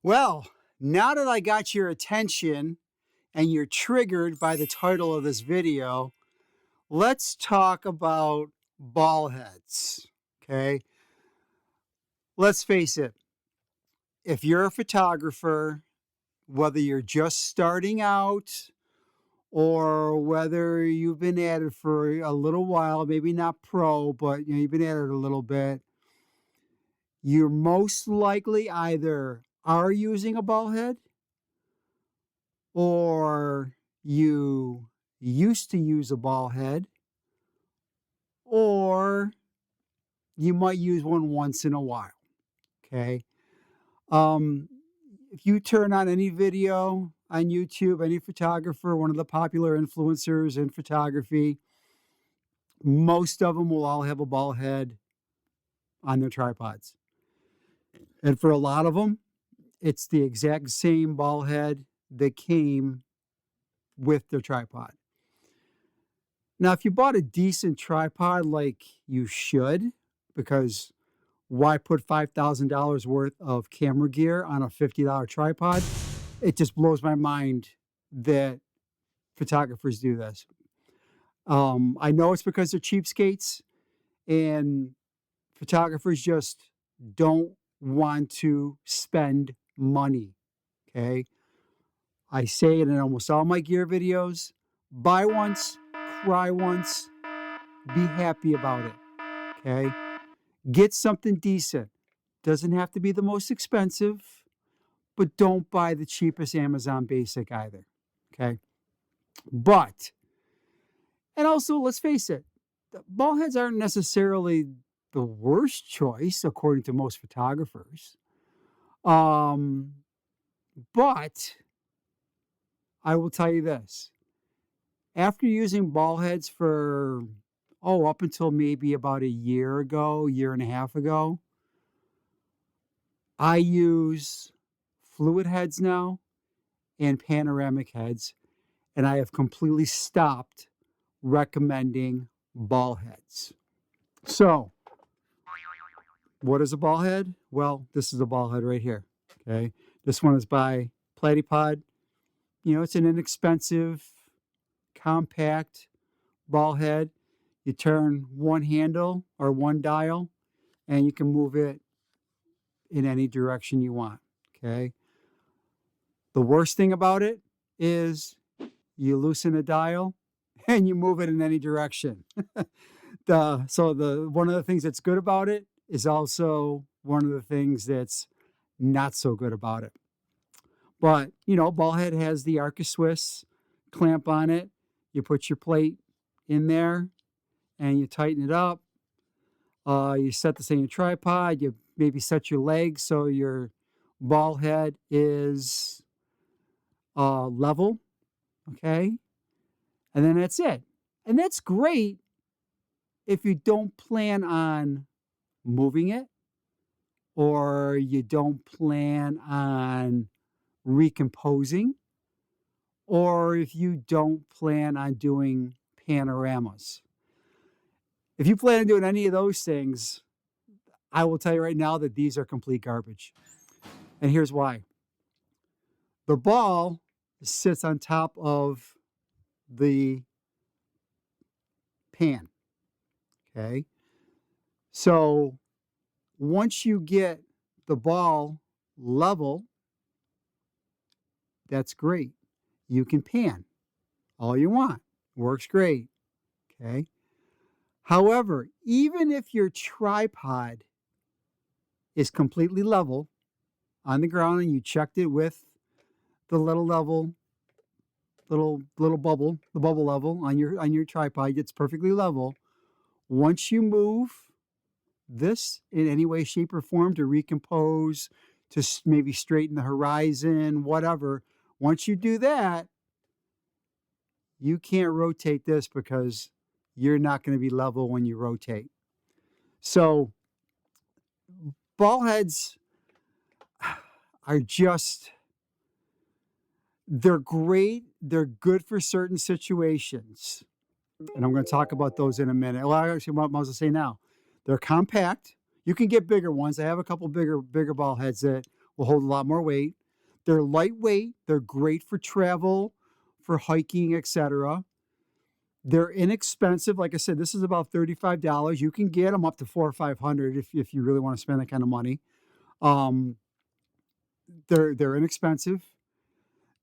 Well, now that I got your attention and you're triggered by the title of this video, let's talk about ball heads. Okay. Let's face it, if you're a photographer, whether you're just starting out or whether you've been at it for a little while, maybe not pro, but you've been at it a little bit, you're most likely either are using a ball head or you used to use a ball head, or you might use one once in a while. Okay. Um, if you turn on any video on YouTube, any photographer, one of the popular influencers in photography, most of them will all have a ball head on their tripods. And for a lot of them, it's the exact same ball head that came with their tripod. Now, if you bought a decent tripod like you should, because why put $5,000 worth of camera gear on a $50 tripod? It just blows my mind that photographers do this. I know it's because they're cheapskates and photographers just don't want to spend money. Okay. I say it in almost all my gear videos: buy once, cry once, be happy about it. Okay. Get something decent. Doesn't have to be the most expensive, but don't buy the cheapest Amazon Basic either. Okay. But, and also, let's face it, the ball heads aren't necessarily the worst choice, according to most photographers. But I will tell you this: after using ball heads for, up until maybe about a year ago, year and a half ago, I use fluid heads now and panoramic heads, and I have completely stopped recommending ball heads. So, what is a ball head? Well, this is a ball head right here. Okay. This one is by Platypod. It's an inexpensive, compact ball head. You turn one handle or one dial and you can move it in any direction you want. Okay. The worst thing about it is you loosen a dial and you move it in any direction. One of the things that's good about it is also one of the things that's not so good about it. But, ball head has the Arca Swiss clamp on it. You put your plate in there and you tighten it up. You set this on your tripod. You maybe set your legs so your ball head is level. Okay. And then that's it. And that's great if you don't plan on moving it, or you don't plan on recomposing, or if you don't plan on doing panoramas. If you plan on doing any of those things, I will tell you right now that these are complete garbage. And here's why. The ball sits on top of the pan. Okay. So once you get the ball level, that's great. You can pan all you want. Works great. Okay. However, even if your tripod is completely level on the ground and you checked it with the little bubble, the bubble level on your tripod, it's perfectly level. Once you move this in any way, shape, or form to recompose, to maybe straighten the horizon, whatever, once you do that, you can't rotate this because you're not going to be level when you rotate. So ball heads are just, they're great. They're good for certain situations. And I'm going to talk about those in a minute. Well, actually, what I was going to say now, they're compact. You can get bigger ones. I have a couple bigger ball heads that will hold a lot more weight. They're lightweight. They're great for travel, for hiking, etc. They're inexpensive. Like I said, this is about $35. You can get them up to $400 or $500 if you really want to spend that kind of money. They're inexpensive.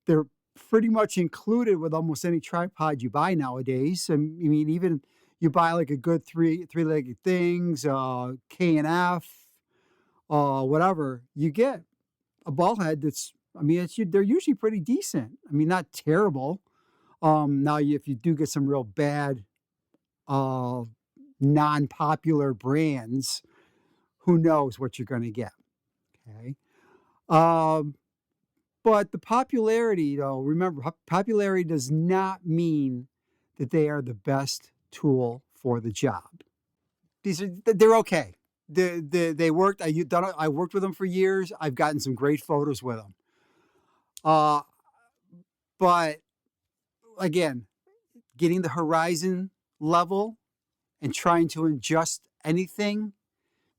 They're pretty much included with almost any tripod you buy nowadays. I mean, even you buy like a good three-legged things, K&F, whatever, you get a ball head that's, I mean, they're usually pretty decent. I mean, not terrible. Now, if you do get some real bad, non-popular brands, who knows what you're going to get, okay? But the popularity, though, remember, popularity does not mean that they are the best tool for the job. They're okay. They worked. I worked with them for years. I've gotten some great photos with them. But again, getting the horizon level and trying to adjust anything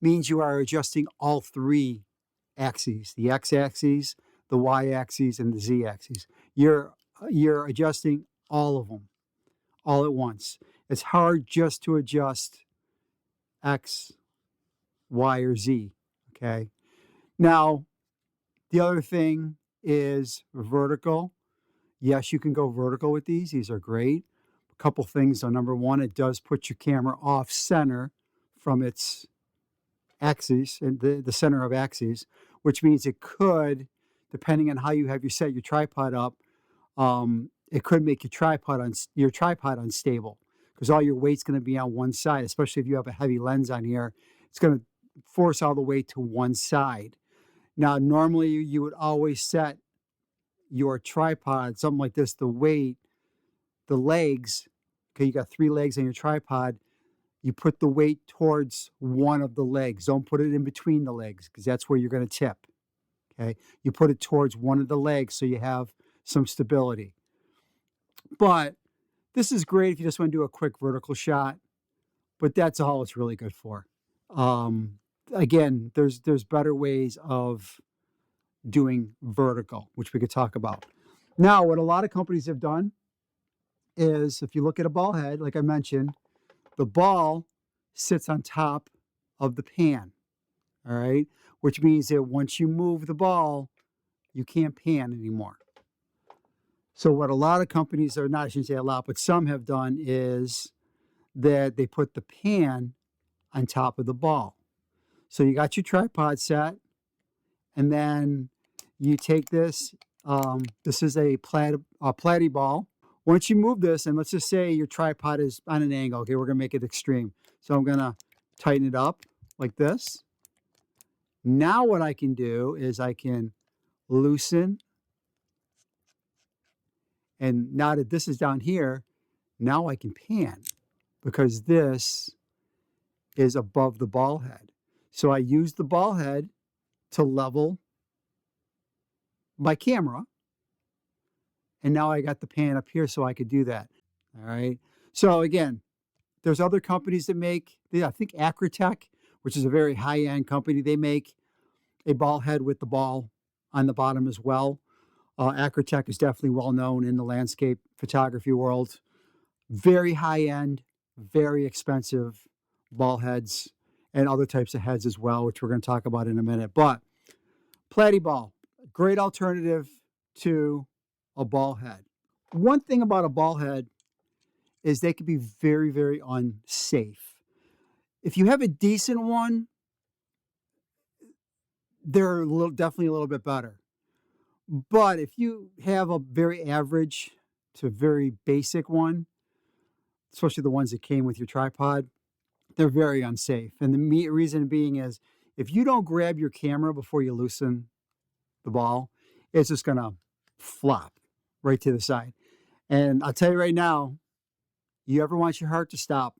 means you are adjusting all three axes: the x-axis, the y-axis, and the z-axis. You're adjusting all of them all at once. It's hard just to adjust x, y, or z, okay? Now, the other thing is vertical. Yes, you can go vertical with these. These are great. A couple things. So number one, it does put your camera off center from its axis, and the center of axes, which means it could, depending on how you have set your tripod up, it could make your tripod unstable because all your weight's going to be on one side, especially if you have a heavy lens on here. It's going to force all the weight to one side. Now, normally you would always set your tripod, something like this, the weight, the legs, okay, you got 3 legs on your tripod, you put the weight towards one of the legs. Don't put it in between the legs because that's where you're going to tip, okay? You put it towards one of the legs so you have some stability. But this is great if you just want to do a quick vertical shot, but that's all it's really good for. Again, there's better ways of doing vertical, which we could talk about. Now, what a lot of companies have done is, if you look at a ball head, like I mentioned, the ball sits on top of the pan, all right? Which means that once you move the ball, you can't pan anymore. So what a lot of companies, or not, I shouldn't say a lot, but some have done is that they put the pan on top of the ball. So you got your tripod set, and then you take this. This is a platy ball. Once you move this, and let's just say your tripod is on an angle. Okay, we're going to make it extreme. So I'm going to tighten it up like this. Now what I can do is I can loosen. And now that this is down here, now I can pan because this is above the ball head. So I use the ball head to level my camera. And now I got the pan up here so I could do that. All right. So again, there's other companies that make, I think Acrotech, which is a very high-end company, they make a ball head with the ball on the bottom as well. Acrotech is definitely well known in the landscape photography world. Very high-end, very expensive ball heads and other types of heads as well, which we're going to talk about in a minute. But platy ball, great alternative to a ball head. One thing about a ball head is they can be very, very unsafe. If you have a decent one, they're definitely a little bit better. But if you have a very average to very basic one, especially the ones that came with your tripod, they're very unsafe. And the reason being is if you don't grab your camera before you loosen the ball, it's just going to flop right to the side. And I'll tell you right now, you ever want your heart to stop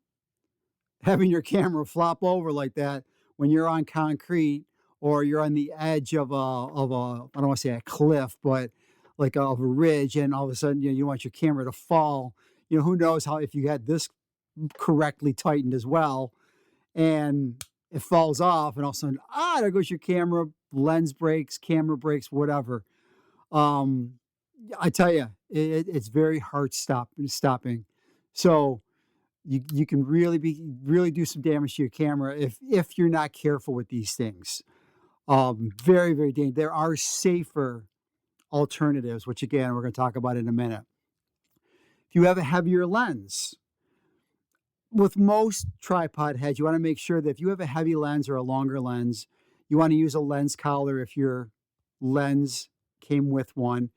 having your camera flop over like that when you're on concrete or you're on the edge of a I don't want to say a cliff, but like of a ridge, and all of a sudden you want your camera to fall. Who knows how, if you had this correctly tightened as well, and it falls off, and all of a sudden, there goes your camera, lens breaks, camera breaks, whatever. I tell you, it's very hard stopping. So you can really do some damage to your camera if you're not careful with these things. Very, very dangerous. There are safer alternatives, which again, we're going to talk about in a minute. If you have a heavier lens, with most tripod heads, you want to make sure that if you have a heavy lens or a longer lens, you want to use a lens collar if your lens came with one,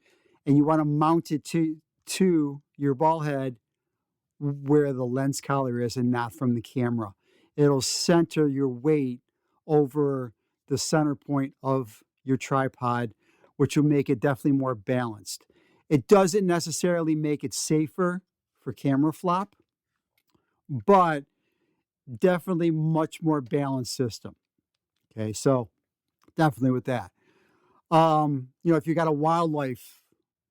and you want to mount it to your ball head where the lens collar is and not from the camera. It'll center your weight over the center point of your tripod, which will make it definitely more balanced. It doesn't necessarily make it safer for camera flop, but definitely much more balanced system. Okay, so definitely with that. If you got a wildlife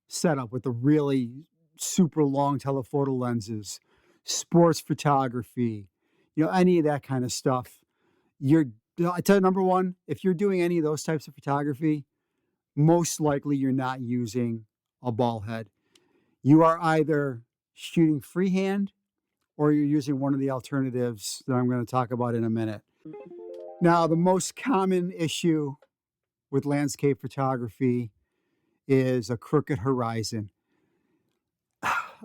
setup with the really super long telephoto lenses, sports photography, any of that kind of stuff, I tell you, number one, if you're doing any of those types of photography, most likely you're not using a ball head. You are either shooting freehand or you're using one of the alternatives that I'm going to talk about in a minute. Now, the most common issue with landscape photography is a crooked horizon.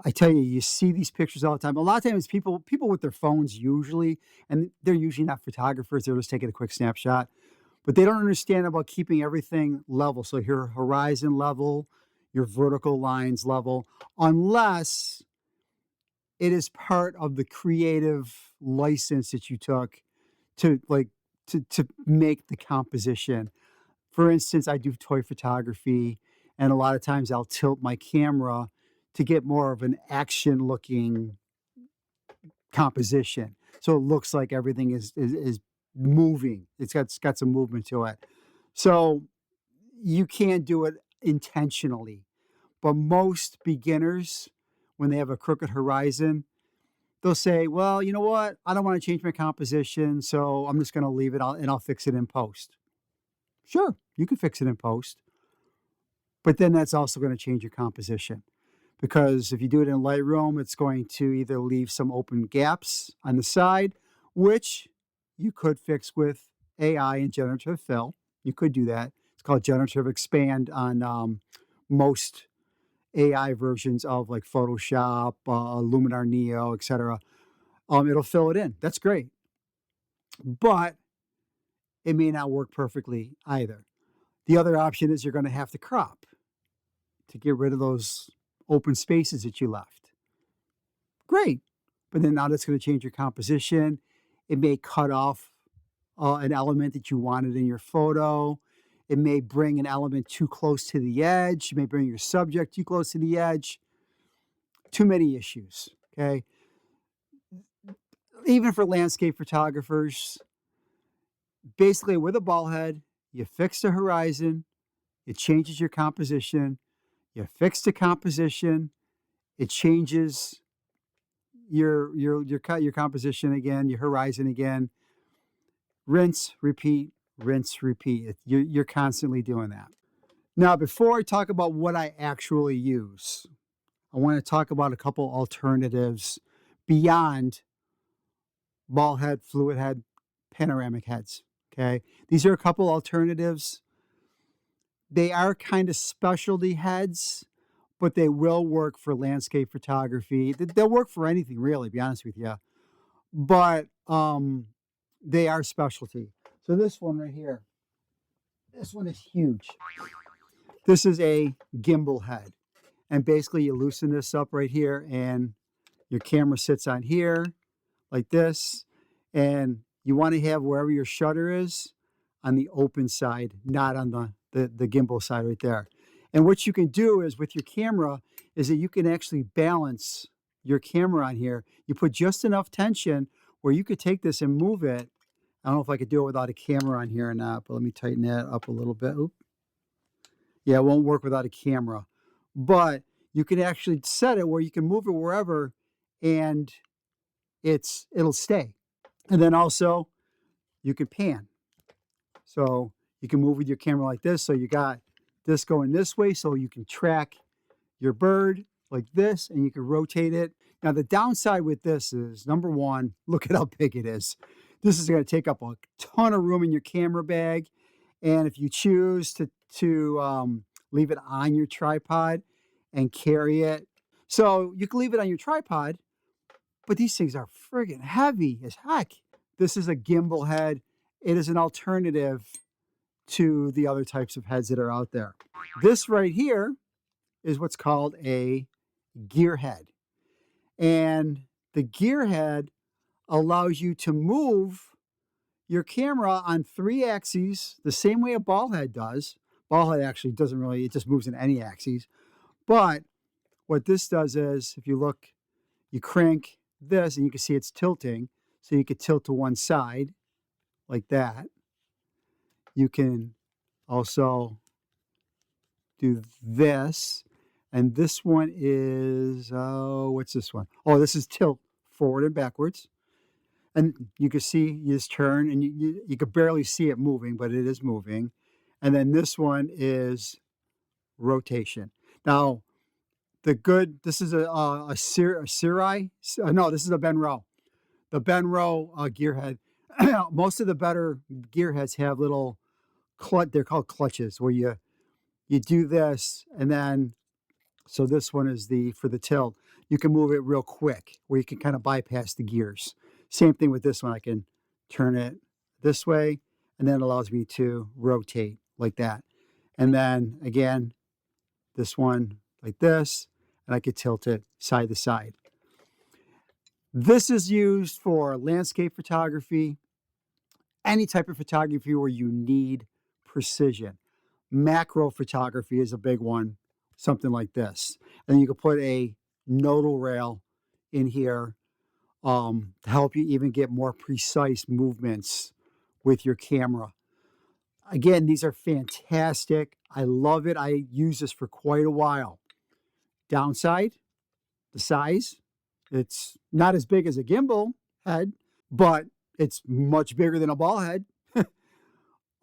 I tell you, you see these pictures all the time. A lot of times people with their phones usually, and they're usually not photographers, they're just taking a quick snapshot, but they don't understand about keeping everything level. So your horizon level, your vertical lines level, unless it is part of the creative license that you took to make the composition. For instance, I do toy photography, and a lot of times I'll tilt my camera to get more of an action looking composition. So it looks like everything is moving. It's got some movement to it. So you can't do it intentionally. But most beginners, when they have a crooked horizon, they'll say, well, you know what? I don't want to change my composition, so I'm just going to leave it and I'll fix it in post. Sure, you can fix it in post. But then that's also going to change your composition. Because if you do it in Lightroom, it's going to either leave some open gaps on the side, which you could fix with AI and generative fill. You could do that. It's called generative expand on most AI versions of like Photoshop, Luminar Neo, etc. It'll fill it in. That's great. But it may not work perfectly either. The other option is you're going to have to crop to get rid of those open spaces that you left. Great. But then now that's going to change your composition. It may cut off an element that you wanted in your photo. It may bring an element too close to the edge. It may bring your subject too close to the edge. Too many issues, okay? Even for landscape photographers, basically with a ball head, you fix the horizon, it changes your composition. You fix the composition, it changes your composition again, your horizon again. Rinse, repeat, rinse, repeat. You're constantly doing that. Now, before I talk about what I actually use, I want to talk about a couple alternatives beyond ball head, fluid head, panoramic heads. Okay, these are a couple alternatives. They are kind of specialty heads, but they will work for landscape photography. They'll work for anything, really, to be honest with you. But they are specialty. So this one right here, this one is huge. This is a gimbal head. And basically you loosen this up right here and your camera sits on here like this. And you want to have wherever your shutter is on the open side, not on the gimbal side right there. And what you can do is with your camera is that you can actually balance your camera on here. You put just enough tension where you could take this and move it. I don't know if I could do it without a camera on here or not, but let me tighten that up a little bit. Oop. Yeah, it won't work without a camera. But you can actually set it where you can move it wherever and it'll stay. And then also you can pan. So you can move with your camera like this. So you got this going this way so you can track your bird like this, and you can rotate it. Now the downside with this is, number one, look at how big it is. This is going to take up a ton of room in your camera bag. And if you choose to leave it on your tripod and carry it, so you can leave it on your tripod, but these things are friggin' heavy as heck. This is a gimbal head. It is an alternative to the other types of heads that are out there. This right here is what's called a gear head. And the gear head allows you to move your camera on 3 axes the same way a ball head does. Ball head actually doesn't really, it just moves in any axes. But what this does is, if you look, you crank this and you can see it's tilting. So you could tilt to one side like that. You can also do this. And this one is, what's this one? Oh, this is tilt forward and backwards. And you can see, you just turn, and you could barely see it moving, but it is moving. And then this one is rotation. Now, this is a Sirai. No, this is a Benro. The Benro gear head. Most of the better gear heads have little they're called clutches, where you do this, and then, so this one is for the tilt. You can move it real quick, where you can kind of bypass the gears. Same thing with this one. I can turn it this way, and then it allows me to rotate like that. And then again, this one like this, and I could tilt it side to side. This is used for landscape photography, any type of photography where you need precision. Macro photography is a big one, something like this. And you can put a nodal rail in here to help you even get more precise movements with your camera. Again, these are fantastic. I love it. I use this for quite a while. Downside, the size. It's not as big as a gimbal head, but it's much bigger than a ball head.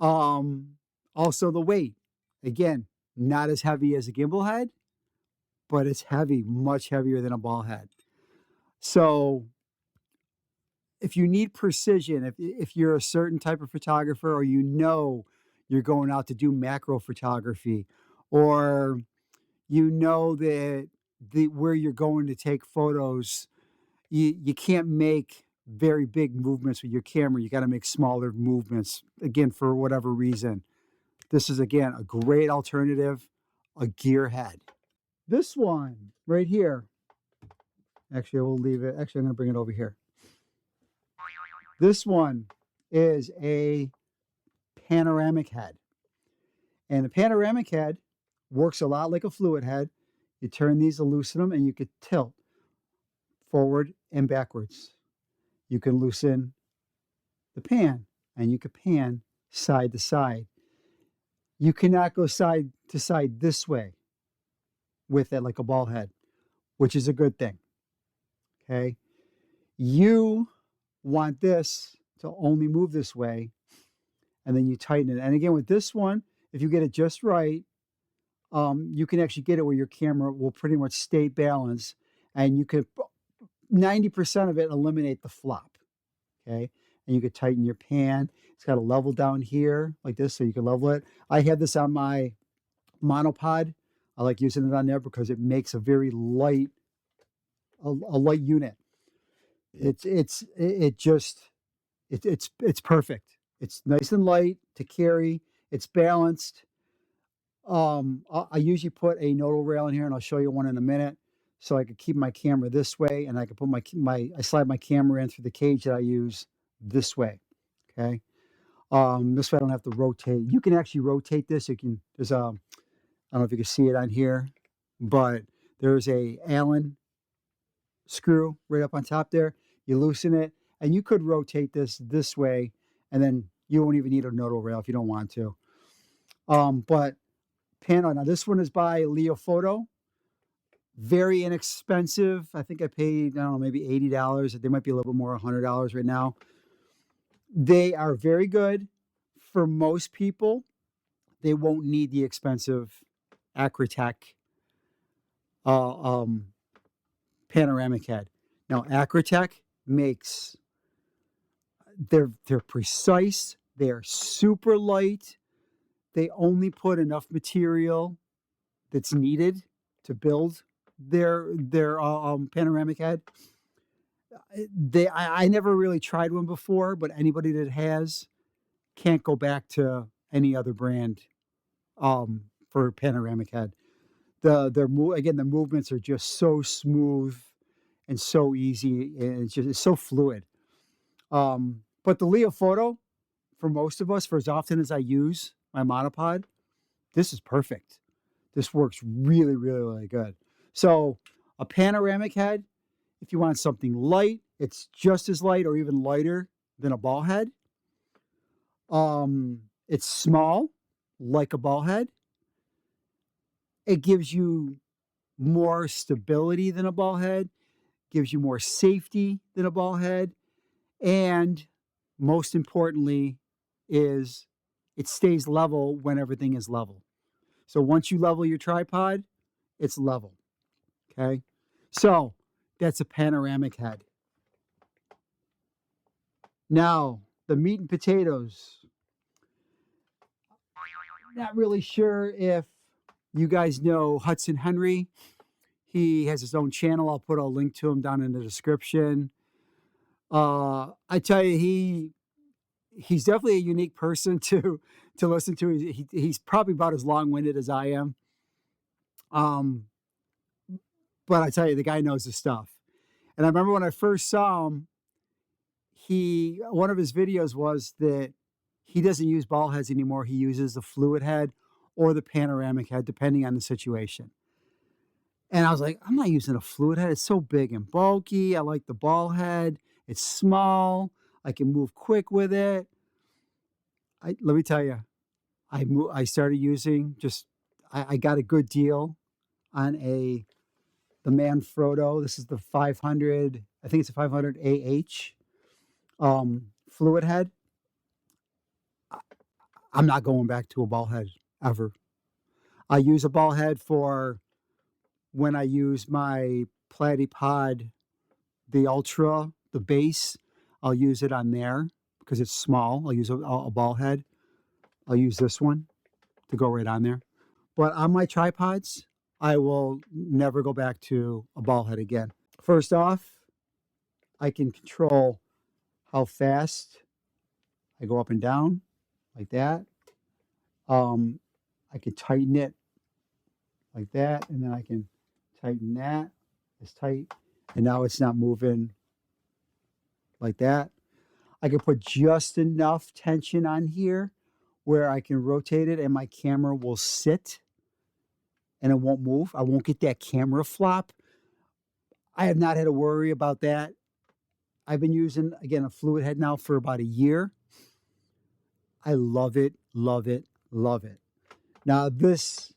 Also the weight. Again, not as heavy as a gimbal head, but it's heavy, much heavier than a ball head. So if you need precision, if you're a certain type of photographer, or you're going out to do macro photography, or that where you're going to take photos, you can't make very big movements with your camera. You got to make smaller movements, again, for whatever reason. This is, again, a great alternative, a gear head. This one right here, actually, I will leave it. Actually, I'm going to bring it over here. This one is a panoramic head. And a panoramic head works a lot like a fluid head. You turn these to loosen them, and you could tilt forward and backwards. You can loosen the pan, and you can pan side to side. You cannot go side to side this way with it like a ball head, which is a good thing. Okay. You want this to only move this way, and then you tighten it. And again, with this one, if you get it just right, you can actually get it where your camera will pretty much stay balanced, and you could 90% of it eliminate the flop. Okay. And you could tighten your pan. It's got a level down here like this, so you can level it. I have this on my monopod. I like using it on there because it makes a very light, a light unit. It's perfect. It's nice and light to carry. It's balanced. I usually put a nodal rail in here, and I'll show you one in a minute, so I could keep my camera this way, and I can put I slide my camera in through the cage that I use this way. Okay. This way I don't have to rotate. You can actually rotate this. I don't know if you can see it on here, but there's a Allen screw right up on top there. You loosen it, and you could rotate this way, and then you won't even need a nodal rail if you don't want to. But now this one is by Leo Photo. Very inexpensive. I think I paid, I don't know, maybe $80. They might be a little bit more, $100 right now. They are very good for most people. They won't need the expensive Acratech uh, um, panoramic head. Now, Acratech makes they're precise. They are super light. They only put enough material that's needed to build their panoramic head. I never really tried one before, but anybody that has can't go back to any other brand for panoramic head. The movements are just so smooth and so easy, and it's so fluid. But the Leofoto, for most of us, for as often as I use my monopod, this is perfect. This works really, really, really good. So a panoramic head, if you want something light, it's just as light or even lighter than a ball head. It's small, like a ball head. It gives you more stability than a ball head, gives you more safety than a ball head, and most importantly is it stays level when everything is level. So once you level your tripod, it's level. Okay? So that's a panoramic head. Now, the meat and potatoes. Not really sure if you guys know Hudson Henry. He has his own channel. I'll put a link to him down in the description. I tell you, he's definitely a unique person to listen to. He's probably about as long-winded as I am. But I tell you, the guy knows his stuff. And I remember when I first saw him, one of his videos was that he doesn't use ball heads anymore. He uses the fluid head or the panoramic head, depending on the situation. And I was like, I'm not using a fluid head. It's so big and bulky. I like the ball head. It's small. I can move quick with it. Let me tell you, I started using I got a good deal on the Manfrotto. This is the 500, I think it's a 500 AH fluid head. I'm not going back to a ball head ever. I use a ball head for when I use my Platypod, the Ultra, the base. I'll use it on there because it's small. I'll use a ball head. I'll use this one to go right on there. But on my tripods, I will never go back to a ball head again. First off, I can control how fast I go up and down like that. I can tighten it like that, and then I can tighten that. It's tight, and now it's not moving like that. I can put just enough tension on here where I can rotate it and my camera will sit and it won't move. I won't get that camera flop. I have not had to worry about that. I've been using, again, a fluid head now for about a year. I love it, love it, love it. Now, this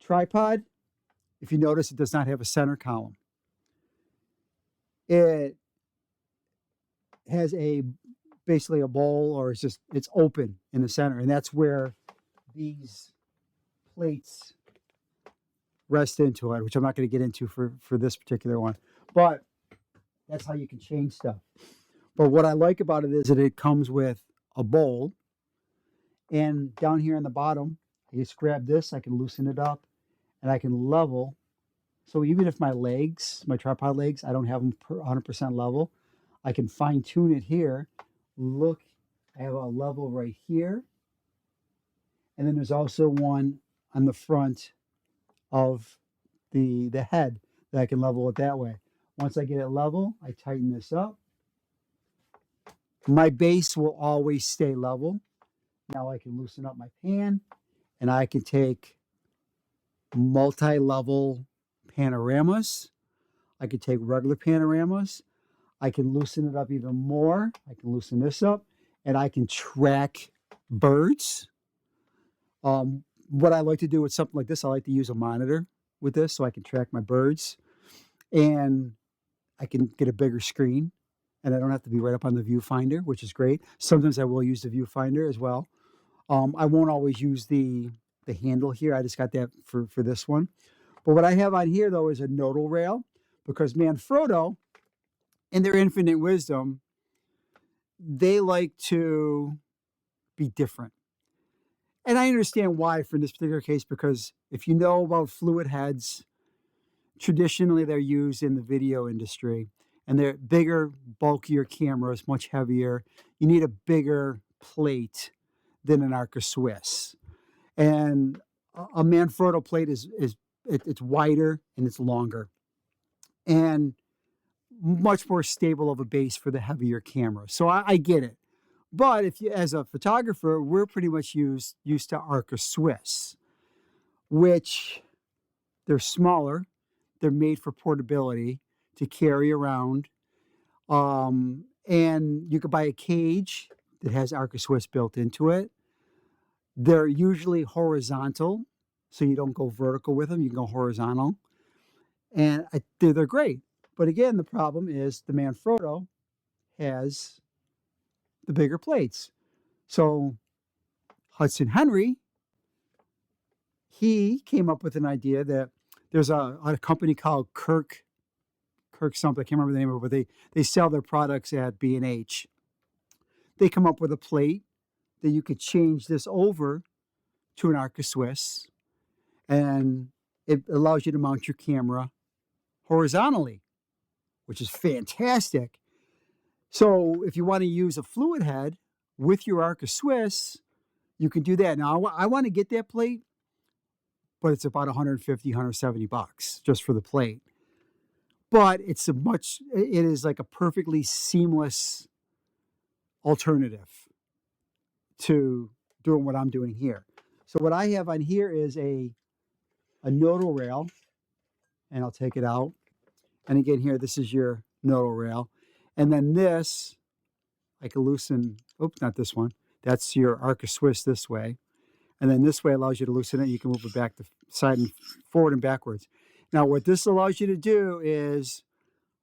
tripod, if you notice, it does not have a center column. It has basically a bowl, or it's open in the center, and that's where these plates rest into it, which I'm not going to get into for this particular one, but that's how you can change stuff. But what I like about it is that it comes with a bowl, and down here on the bottom, I just grab this, I can loosen it up, and I can level. So even if my tripod legs, I don't have them 100% level, I can fine tune it here. Look, I have a level right here. And then there's also one on the front of the head that I can level it that way. Once I get it level, I tighten this up. My base will always stay level. Now I can loosen up my pan, and I can take multi-level panoramas. I can take regular panoramas. I can loosen it up even more. I can loosen this up, and I can track birds. What I like to do with something like this, I like to use a monitor with this so I can track my birds, and I can get a bigger screen and I don't have to be right up on the viewfinder, which is great. Sometimes I will use the viewfinder as well. I won't always use the handle here. I just got that for this one. But what I have on here, though, is a nodal rail, because Manfrotto, in their infinite wisdom, they like to be different. And I understand why for this particular case, because if you know about fluid heads, traditionally they're used in the video industry, and they're bigger, bulkier cameras, much heavier. You need a bigger plate than an Arca Swiss. And a Manfrotto plate it's wider and it's longer, and much more stable of a base for the heavier camera. So I get it. But if you, as a photographer, we're pretty much used to Arca Swiss, which they're smaller. They're made for portability to carry around. And you could buy a cage that has Arca Swiss built into it. They're usually horizontal, so you don't go vertical with them. You can go horizontal. And they're great. But again, the problem is the Manfrotto has the bigger plates. So Hudson Henry, he came up with an idea that there's a company called Kirk something, I can't remember the name of it, but they sell their products at B&H. They come up with a plate that you could change this over to an Arca Swiss, and it allows you to mount your camera horizontally, which is fantastic. So if you want to use a fluid head with your Arca Swiss, you can do that. Now, I want to get that plate, but it's about 150, 170 bucks just for the plate. But it is like a perfectly seamless alternative to doing what I'm doing here. So what I have on here is a nodal rail, and I'll take it out. And again, here, this is your nodal rail. And then this, I can loosen, oops, not this one. That's your Arca Swiss this way. And then this way allows you to loosen it. You can move it back to side and forward and backwards. Now, what this allows you to do is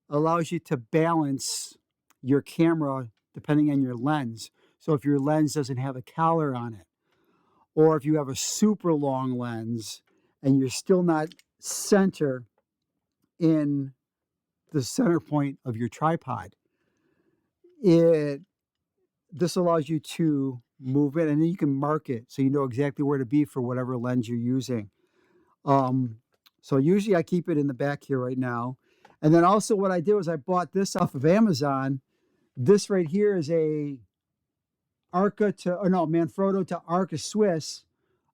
allows you to balance your camera depending on your lens. So if your lens doesn't have a collar on it, or if you have a super long lens and you're still not center in the center point of your tripod, this allows you to move it, and then you can mark it so you know exactly where to be for whatever lens you're using. So usually I keep it in the back here right now. And then also what I did was I bought this off of Amazon. This right here is a Manfrotto to Arca Swiss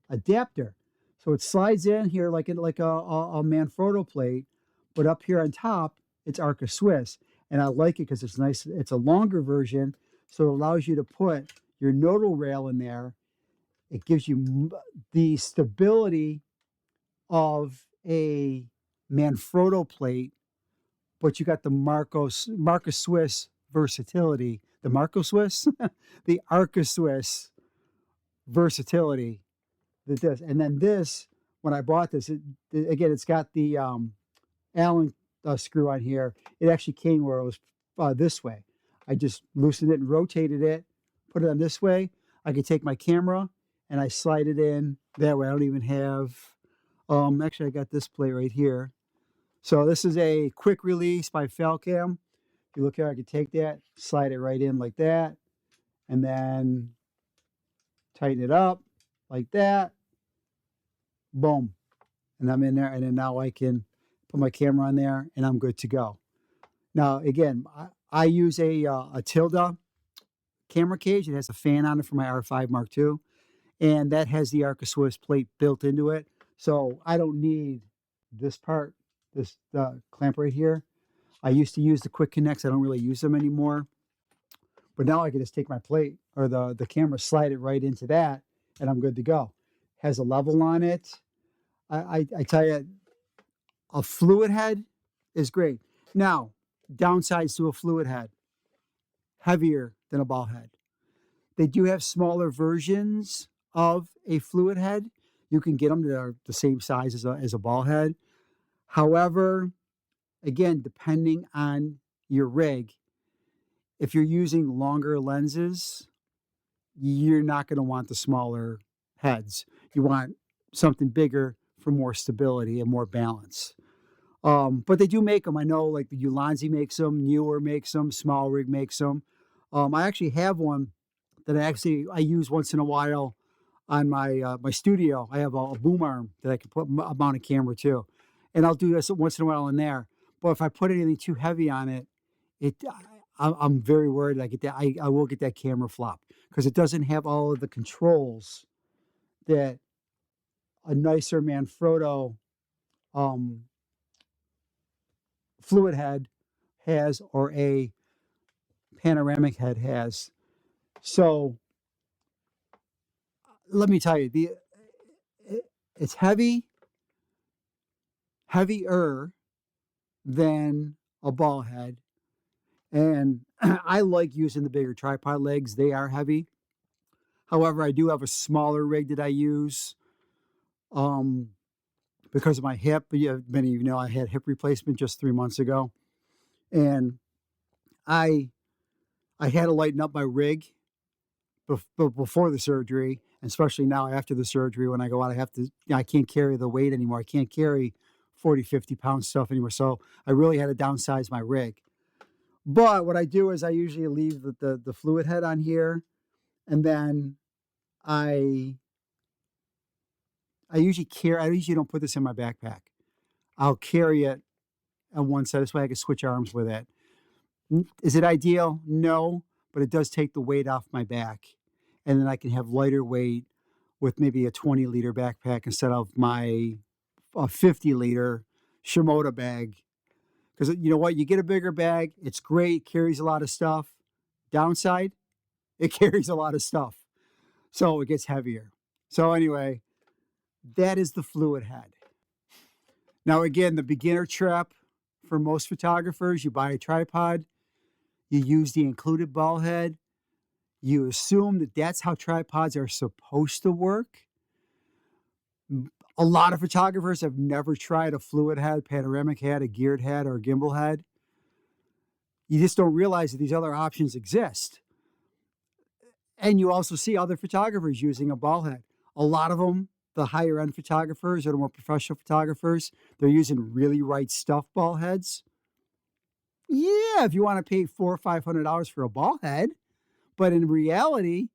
adapter. So it slides in here like a Manfrotto plate, but up here on top, it's Arca Swiss. And I like it because it's nice. It's a longer version, so it allows you to put your nodal rail in there. It gives you the stability of a Manfrotto plate, but you got the Arca Swiss versatility. The Arca Swiss? The Arca Swiss versatility that this. And then this, when I bought this, again, it's got the Allen screw on here. It actually came where it was this way. I just loosened it and rotated it, put it on this way. I could take my camera and I slide it in that way. I don't even have, actually I got this plate right here. So this is a quick release by Falcam. If you look here, I could take that, slide it right in like that, and then tighten it up like that. Boom. And I'm in there, and then now I can put my camera on there, and I'm good to go. Now, again, I use a Tilda camera cage. It has a fan on it for my R5 Mark II, and that has the Arca Swiss plate built into it. So I don't need this part, this clamp right here. I used to use the quick connects. I don't really use them anymore. But now I can just take my plate or the camera, slide it right into that, and I'm good to go. Has a level on it. I tell you, a fluid head is great. Now, downsides to a fluid head: heavier than a ball head. They do have smaller versions of a fluid head. You can get them that are the same size as a ball head. However, again, depending on your rig, if you're using longer lenses, you're not going to want the smaller heads. You want something bigger for more stability and more balance. But they do make them. I know like the Ulanzi makes them, Newer makes them, Small Rig makes them. I actually have one that I use once in a while on my studio. I have a boom arm that I can mount a camera to, and I'll do this once in a while in there. But if I put anything too heavy on it, I'm very worried I get that I will get that camera flop because it doesn't have all of the controls that a nicer Manfrotto fluid head has or a panoramic head has. So let me tell you, it's heavier than a ball head. And I like using the bigger tripod legs. They are heavy. However, I do have a smaller rig that I use because of my hip. Many of you know I had hip replacement just 3 months ago. And I had to lighten up my rig before the surgery, and especially now after the surgery when I go out, I can't carry the weight anymore. I can't carry 40, 50 pound stuff anymore. So I really had to downsize my rig. But what I do is I usually leave the fluid head on here, and then I usually don't put this in my backpack. I'll carry it on one side. This way I can switch arms with it. Is it ideal? No, but it does take the weight off my back. And then I can have lighter weight with maybe a 20-liter backpack instead of my 50-liter Shimoda bag. Because you know what? You get a bigger bag. It's great. Carries a lot of stuff. Downside, it carries a lot of stuff. So it gets heavier. So anyway, that is the fluid head. Now, again, the beginner trap for most photographers, you buy a tripod, you use the included ball head, you assume that that's how tripods are supposed to work. A lot of photographers have never tried a fluid head, panoramic head, a geared head, or a gimbal head. You just don't realize that these other options exist. And you also see other photographers using a ball head. A lot of them, the higher end photographers or the more professional photographers, they're using really right stuff ball heads. Yeah, if you want to pay $400 or $500 for a ball head, but in reality,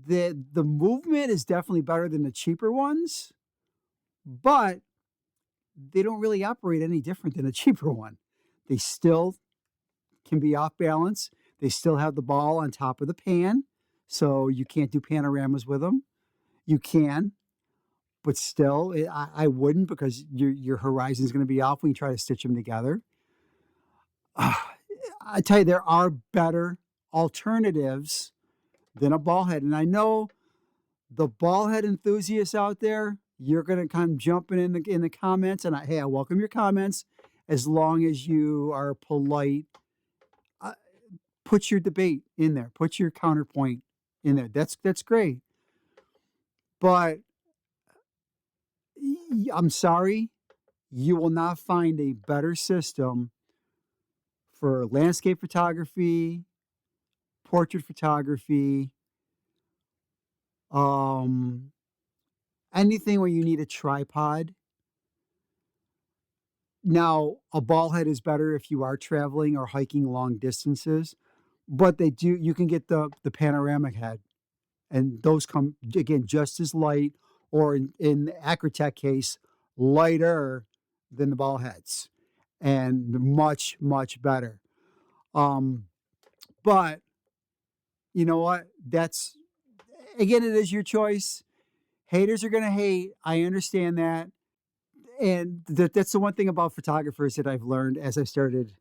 the movement is definitely better than the cheaper ones, but they don't really operate any different than a cheaper one. They still can be off balance. They still have the ball on top of the pan, so you can't do panoramas with them. You can, but still, I wouldn't because your horizon is going to be off when you try to stitch them together. I tell you, there are better alternatives than a ball head. And I know the ball head enthusiasts out there, you're going to come jumping in the comments. And I welcome your comments as long as you are polite. Put your debate in there. Put your counterpoint in there. That's great. But I'm sorry, you will not find a better system for landscape photography, portrait photography, anything where you need a tripod. Now, a ball head is better if you are traveling or hiking long distances, but you can get the panoramic head, and those come, again, just as light, or in the Acrotech case, lighter than the ball heads, and much, much better. But you know what? Again, it is your choice. Haters are going to hate. I understand that. And that's the one thing about photographers that I've learned as I started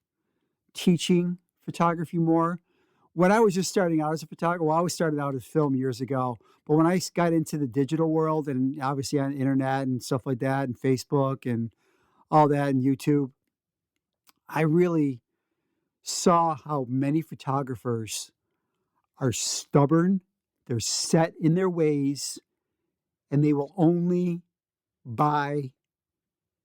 teaching photography more. When I was just starting out as a photographer, well, I was started out as film years ago, but when I got into the digital world and obviously on the internet and stuff like that and Facebook and all that and YouTube, I really saw how many photographers are stubborn, they're set in their ways, and they will only buy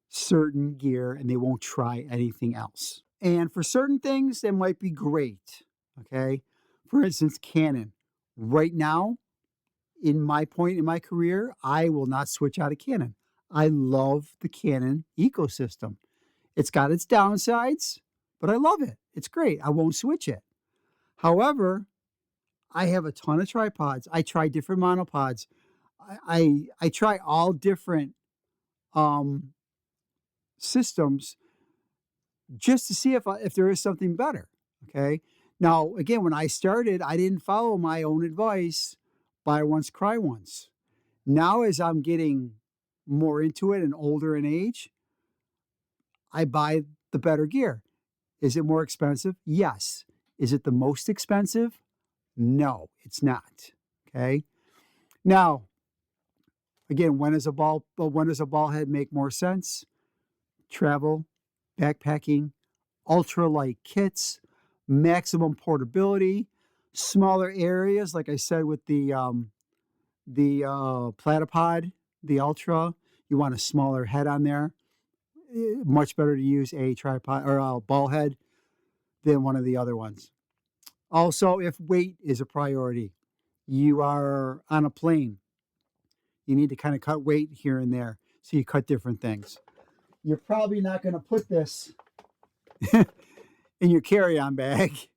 certain gear and they won't try anything else. And for certain things, that might be great. Okay. For instance, Canon. Right now, in my point in my career, I will not switch out of Canon. I love the Canon ecosystem. It's got its downsides, but I love it. It's great. I won't switch it. However, I have a ton of tripods. I try different monopods. I try all different um, systems just to see if there is something better. Okay. Now, again, when I started, I didn't follow my own advice, buy once, cry once. Now, as I'm getting more into it and older in age, I buy the better gear. Is it more expensive? Yes. Is it the most expensive? No, it's not. Okay. Now, again, when does a ball head make more sense? Travel, backpacking, ultralight kits, maximum portability, smaller areas, like I said with the platypod, the Ultra. You want a smaller head on there. Much better to use a tripod or a ball head than one of the other ones. Also, if weight is a priority, you are on a plane, you need to kind of cut weight here and there. So you cut different things. You're probably not going to put this in your carry-on bag.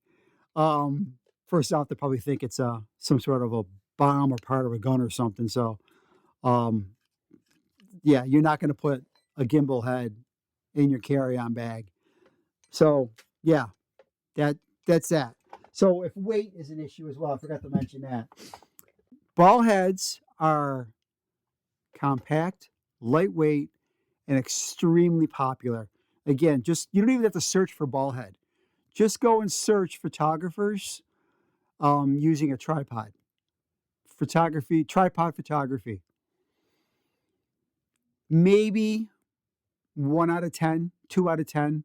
First off, they probably think it's some sort of a bomb or part of a gun or something. So, yeah, you're not going to put a gimbal head in your carry-on bag. So, yeah, that's that. So if weight is an issue as well, I forgot to mention that. Ball heads are compact, lightweight, and extremely popular. Again, just you don't even have to search for ball head. Just go and search photographers using a tripod. Tripod photography. Maybe 1 out of 10, 2 out of 10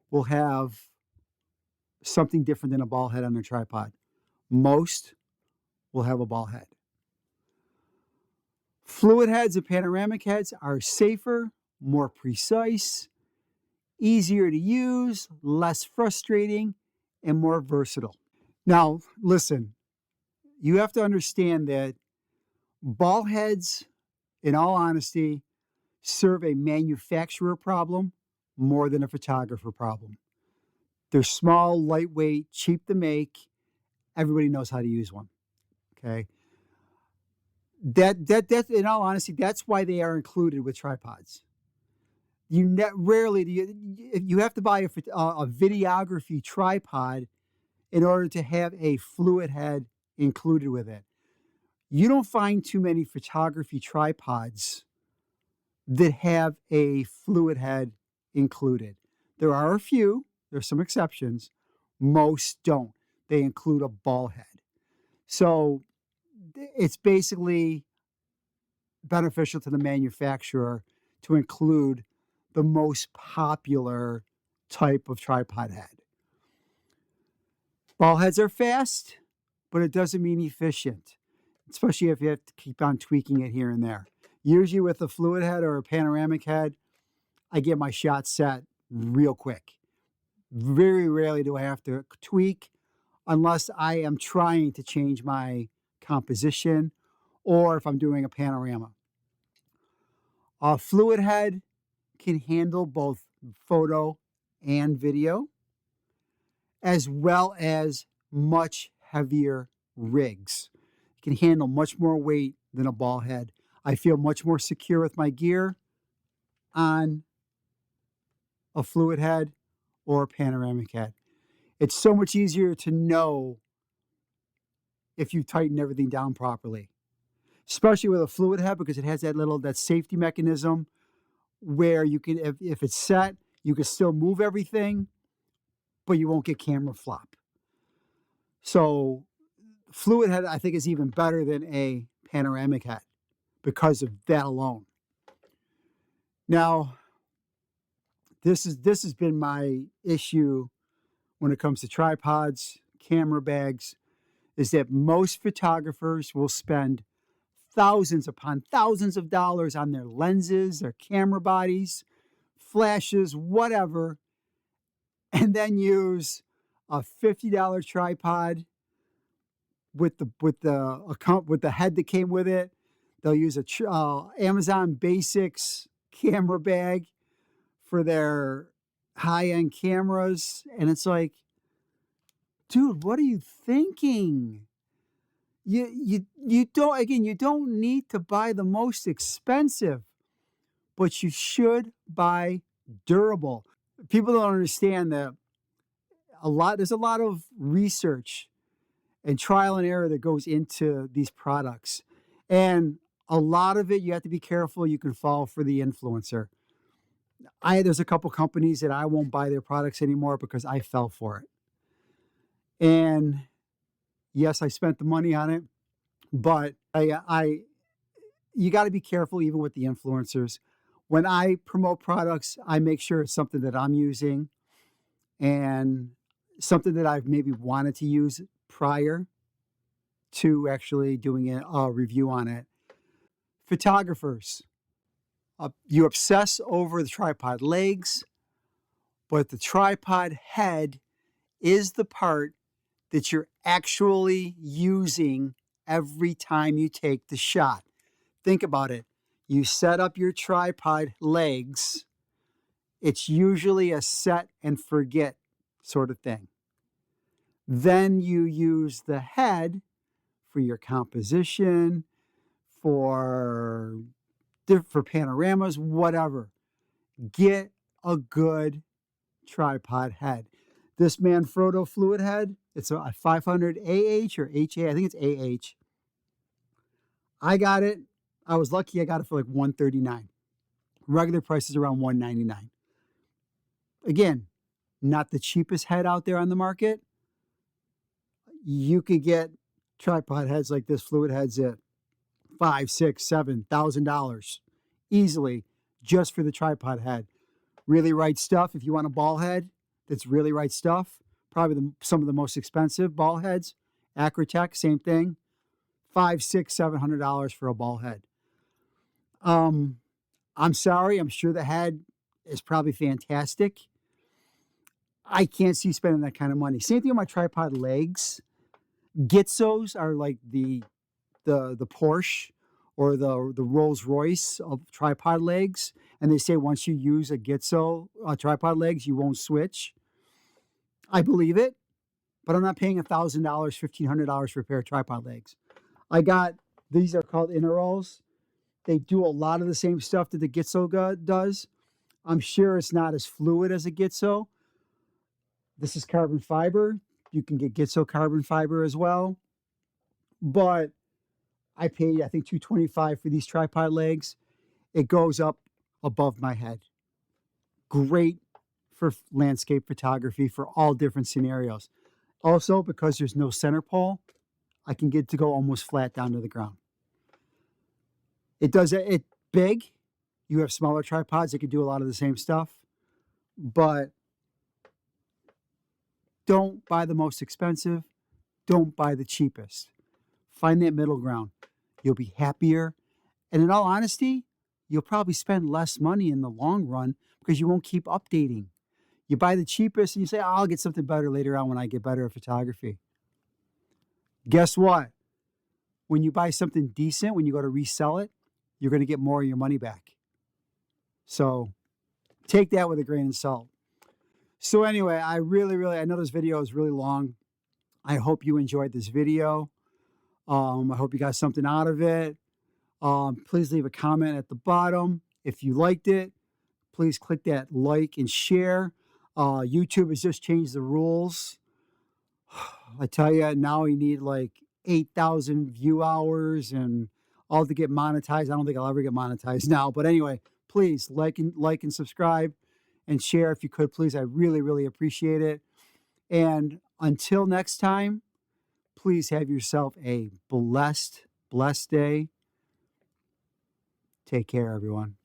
will have something different than a ball head on their tripod. Most will have a ball head. Fluid heads and panoramic heads are safer, more precise, easier to use, less frustrating, and more versatile. Now, listen, you have to understand that ball heads, in all honesty, serve a manufacturer problem more than a photographer problem. They're small, lightweight, cheap to make. Everybody knows how to use one. Okay. That in all honesty, that's why they are included with tripods. Rarely do you have to buy a videography tripod in order to have a fluid head included with it. You don't find too many photography tripods that have a fluid head included. There are a few, there's some exceptions. Most don't. They include a ball head. So it's basically beneficial to the manufacturer to include the most popular type of tripod head. Ball heads are fast, but it doesn't mean efficient, especially if you have to keep on tweaking it here and there. Usually with a fluid head or a panoramic head, I get my shot set real quick. Very rarely do I have to tweak unless I am trying to change my composition or if I'm doing a panorama. A fluid head can handle both photo and video, as well as much heavier rigs. It can handle much more weight than a ball head. I feel much more secure with my gear on a fluid head or a panoramic head. It's so much easier to know if you tighten everything down properly, especially with a fluid head because it has that safety mechanism where you can, if it's set, you can still move everything, but you won't get camera flop. So fluid head, I think, is even better than a panoramic head because of that alone. Now, this has been my issue when it comes to tripods, camera bags, is that most photographers will spend thousands upon thousands of dollars on their lenses, their camera bodies, flashes, whatever, and then use a $50 tripod with the head that came with it. They'll use a Amazon Basics camera bag for their high-end cameras, and it's like, dude, what are you thinking? You don't, again, you don't need to buy the most expensive, but you should buy durable. People don't understand that there's a lot of research and trial and error that goes into these products. And a lot of it, you have to be careful. You can fall for the influencer. There's a couple companies that I won't buy their products anymore because I fell for it. And yes, I spent the money on it, but you got to be careful even with the influencers. When I promote products, I make sure it's something that I'm using and something that I've maybe wanted to use prior to actually doing a review on it. Photographers, you obsess over the tripod legs, but the tripod head is the part that you're actually using every time you take the shot. Think about it. You set up your tripod legs. It's usually a set and forget sort of thing. Then you use the head for your composition, for panoramas, whatever. Get a good tripod head. This Manfrotto fluid head, it's a 500 AH or HA. I think it's AH. I got it. I was lucky. I got it for like $139. Regular price is around $199. Again, not the cheapest head out there on the market. You could get tripod heads like this, fluid heads at $5,000, $6,000, $7,000 easily just for the tripod head. Really right stuff. If you want a ball head that's really right stuff, probably some of the most expensive ball heads. Acrotech, same thing. $500, $600, $700 for a ball head. I'm sorry. I'm sure the head is probably fantastic. I can't see spending that kind of money. Same thing with my tripod legs. Gitsos are like the Porsche or the Rolls Royce of tripod legs. And they say once you use a Gitso tripod legs, you won't switch. I believe it, but I'm not paying $1,000, $1,500 for a pair of tripod legs. These are called Interals. They do a lot of the same stuff that the Gitso does. I'm sure it's not as fluid as a Gitso. This is carbon fiber. You can get Gitso carbon fiber as well. But I paid, I think, $225 for these tripod legs. It goes up above my head. Great for landscape photography for all different scenarios. Also, because there's no center pole, I can get to go almost flat down to the ground. It big. You have smaller tripods that can do a lot of the same stuff, but don't buy the most expensive. Don't buy the cheapest. Find that middle ground. You'll be happier. And in all honesty, you'll probably spend less money in the long run because you won't keep updating. You buy the cheapest and you say, oh, I'll get something better later on when I get better at photography. Guess what? When you buy something decent, when you go to resell it, you're going to get more of your money back. So take that with a grain of salt. So anyway, I know this video is really long. I hope you enjoyed this video. I hope you got something out of it. Please leave a comment at the bottom. If you liked it, please click that like and share. YouTube has just changed the rules. I tell you, now you need like 8,000 view hours and all to get monetized. I don't think I'll ever get monetized now. But anyway, please like and subscribe and share if you could, please. I really appreciate it. And until next time, please have yourself a blessed day. Take care, everyone.